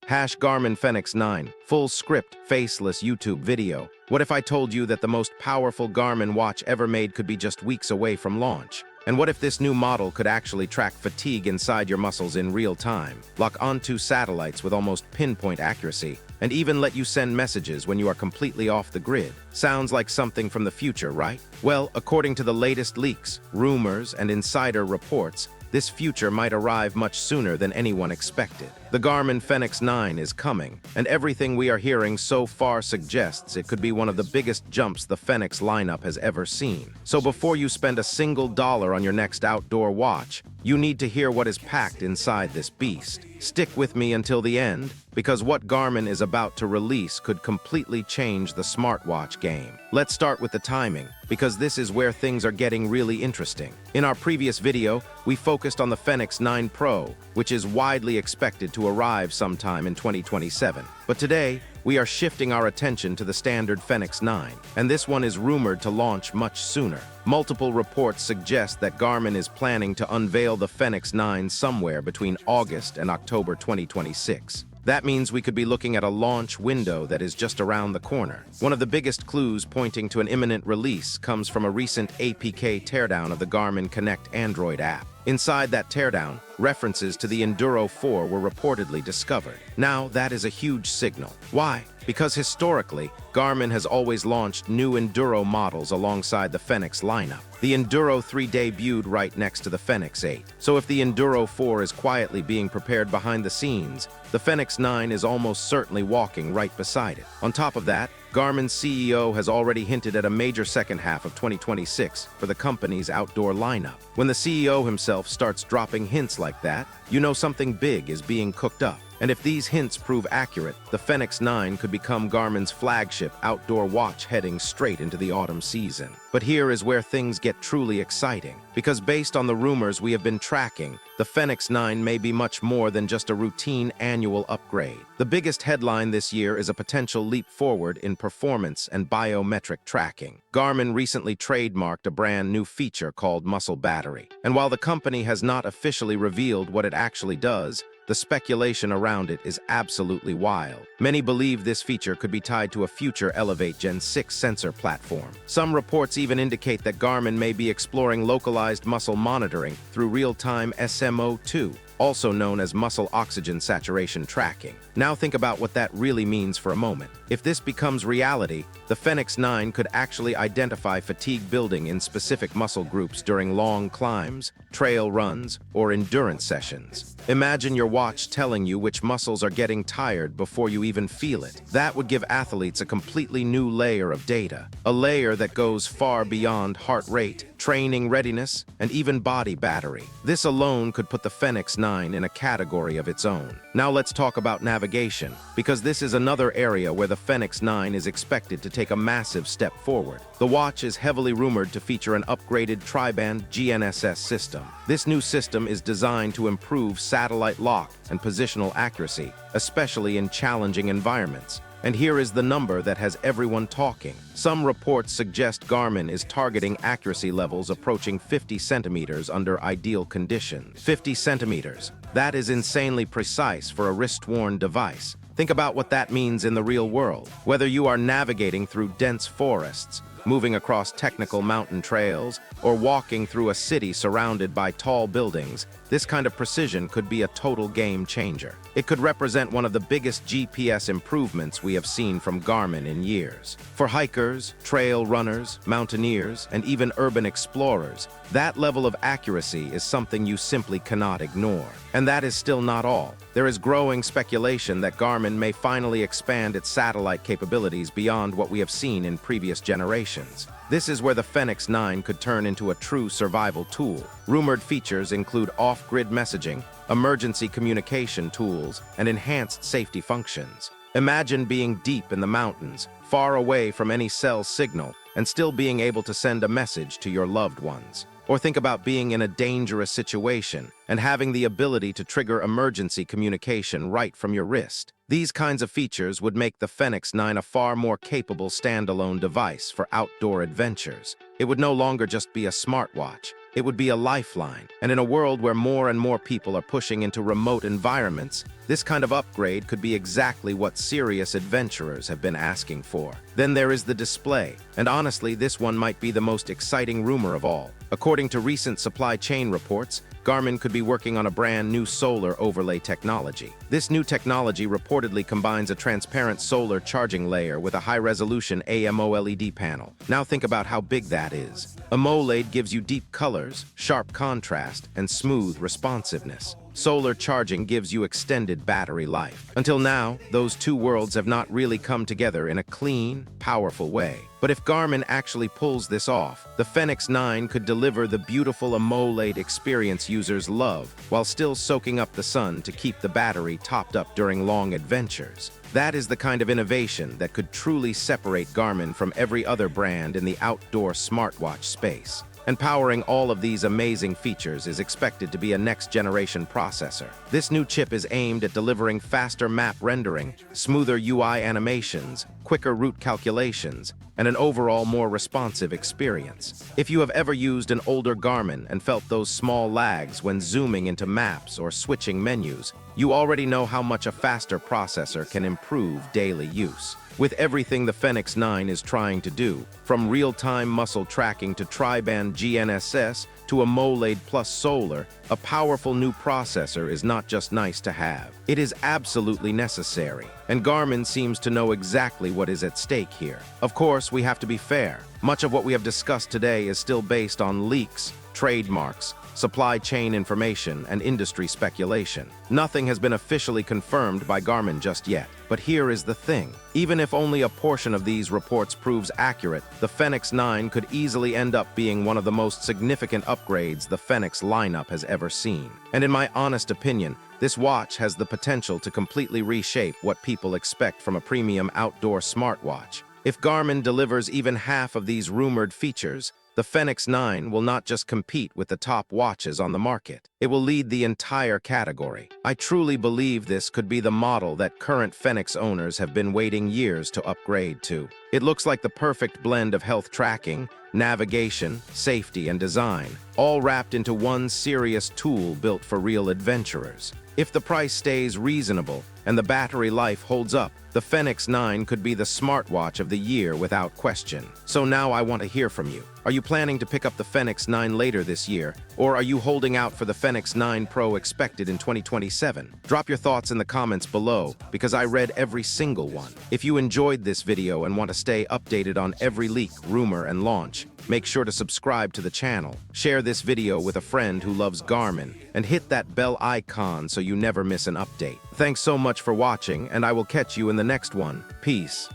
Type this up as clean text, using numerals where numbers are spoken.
Garmin Fenix 9, full script, faceless YouTube video. What if I told you that the most powerful Garmin watch ever made could be just weeks away from launch? And what if this new model could actually track fatigue inside your muscles in real time, lock onto satellites with almost pinpoint accuracy, and even let you send messages when you are completely off the grid? Sounds like something from the future, right? Well, according to the latest leaks, rumors, and insider reports, this future might arrive much sooner than anyone expected. The Garmin Fenix 9 is coming, and everything we are hearing so far suggests it could be one of the biggest jumps the Fenix lineup has ever seen. So before you spend a single dollar on your next outdoor watch, you need to hear what is packed inside this beast. Stick with me until the end, because what Garmin is about to release could completely change the smartwatch game. Let's start with the timing, because this is where things are getting really interesting. In our previous video, we focused on the Fenix 9 Pro, which is widely expected to arrive sometime in 2027. But today, we are shifting our attention to the standard Fenix 9, and this one is rumored to launch much sooner. Multiple reports suggest that Garmin is planning to unveil the Fenix 9 somewhere between August and October 2026. That means we could be looking at a launch window that is just around the corner. One of the biggest clues pointing to an imminent release comes from a recent APK teardown of the Garmin Connect Android app. Inside that teardown, references to the Enduro 4 were reportedly discovered. Now, that is a huge signal. Why? Because historically, Garmin has always launched new Enduro models alongside the Fenix lineup. The Enduro 3 debuted right next to the Fenix 8. So if the Enduro 4 is quietly being prepared behind the scenes, the Fenix 9 is almost certainly walking right beside it. On top of that, Garmin's CEO has already hinted at a major second half of 2026 for the company's outdoor lineup. When the CEO himself starts dropping hints like that, you know something big is being cooked up. And if these hints prove accurate, the Fenix 9 could become Garmin's flagship outdoor watch heading straight into the autumn season. But here is where things get truly exciting, because based on the rumors we have been tracking, the Fenix 9 may be much more than just a routine annual upgrade. The biggest headline this year is a potential leap forward in performance and biometric tracking. Garmin recently trademarked a brand new feature called Muscle Battery. And while the company has not officially revealed what it actually does, the speculation around it is absolutely wild. Many believe this feature could be tied to a future Elevate Gen 6 sensor platform. Some reports even indicate that Garmin may be exploring localized muscle monitoring through real-time SMO2, also known as muscle oxygen saturation tracking. Now think about what that really means for a moment. If this becomes reality, the Fenix 9 could actually identify fatigue building in specific muscle groups during long climbs, trail runs, or endurance sessions. Imagine your watch telling you which muscles are getting tired before you even feel it. That would give athletes a completely new layer of data, a layer that goes far beyond heart rate, training readiness, and even body battery. This alone could put the Fenix 9 in a category of its own. Now let's talk about navigation, because this is another area where the Fenix 9 is expected to take a massive step forward. The watch is heavily rumored to feature an upgraded triband GNSS system. This new system is designed to improve satellite lock and positional accuracy, especially in challenging environments. And here is the number that has everyone talking. Some reports suggest Garmin is targeting accuracy levels approaching 50 centimeters under ideal conditions. 50 centimeters. That is insanely precise for a wrist-worn device. Think about what that means in the real world. Whether you are navigating through dense forests, moving across technical mountain trails, or walking through a city surrounded by tall buildings, this kind of precision could be a total game changer. It could represent one of the biggest GPS improvements we have seen from Garmin in years. For hikers, trail runners, mountaineers, and even urban explorers, that level of accuracy is something you simply cannot ignore. And that is still not all. There is growing speculation that Garmin may finally expand its satellite capabilities beyond what we have seen in previous generations. This is where the Fenix 9 could turn into a true survival tool. Rumored features include off-grid messaging, emergency communication tools, and enhanced safety functions. Imagine being deep in the mountains, far away from any cell signal, and still being able to send a message to your loved ones. Or think about being in a dangerous situation and having the ability to trigger emergency communication right from your wrist. These kinds of features would make the Fenix 9 a far more capable standalone device for outdoor adventures. It would no longer just be a smartwatch. It would be a lifeline. And in a world where more and more people are pushing into remote environments, this kind of upgrade could be exactly what serious adventurers have been asking for. Then there is the display, and honestly, this one might be the most exciting rumor of all. According to recent supply chain reports, Garmin could be working on a brand new solar overlay technology. This new technology reportedly combines a transparent solar charging layer with a high-resolution AMOLED panel. Now think about how big that is. AMOLED gives you deep colors, sharp contrast, and smooth responsiveness. Solar charging gives you extended battery life. Until now, those two worlds have not really come together in a clean, powerful way. But if Garmin actually pulls this off, the Fenix 9 could deliver the beautiful AMOLED experience users love, while still soaking up the sun to keep the battery topped up during long adventures. That is the kind of innovation that could truly separate Garmin from every other brand in the outdoor smartwatch space. And powering all of these amazing features is expected to be a next-generation processor. This new chip is aimed at delivering faster map rendering, smoother UI animations, quicker route calculations, and an overall more responsive experience. If you have ever used an older Garmin and felt those small lags when zooming into maps or switching menus, you already know how much a faster processor can improve daily use. With everything the Fenix 9 is trying to do, from real-time muscle tracking to triband GNSS to AMOLED plus solar, a powerful new processor is not just nice to have. It is absolutely necessary, and Garmin seems to know exactly what is at stake here. Of course, we have to be fair. Much of what we have discussed today is still based on leaks, trademarks, supply chain information, and industry speculation. Nothing has been officially confirmed by Garmin just yet. But here is the thing. Even if only a portion of these reports proves accurate, the Fenix 9 could easily end up being one of the most significant upgrades the Fenix lineup has ever seen. And in my honest opinion, this watch has the potential to completely reshape what people expect from a premium outdoor smartwatch. If Garmin delivers even half of these rumored features, the Fenix 9 will not just compete with the top watches on the market. It will lead the entire category. I truly believe this could be the model that current Fenix owners have been waiting years to upgrade to. It looks like the perfect blend of health tracking, navigation, safety, and design, all wrapped into one serious tool built for real adventurers. If the price stays reasonable and the battery life holds up, the Fenix 9 could be the smartwatch of the year without question. So now I want to hear from you. Are you planning to pick up the Fenix 9 later this year, or are you holding out for the Fenix 9 Pro expected in 2027? Drop your thoughts in the comments below, because I read every single one. If you enjoyed this video and want to stay updated on every leak, rumor, and launch, make sure to subscribe to the channel, share this video with a friend who loves Garmin, and hit that bell icon so you never miss an update. Thanks so much for watching, and I will catch you in the next one. Peace.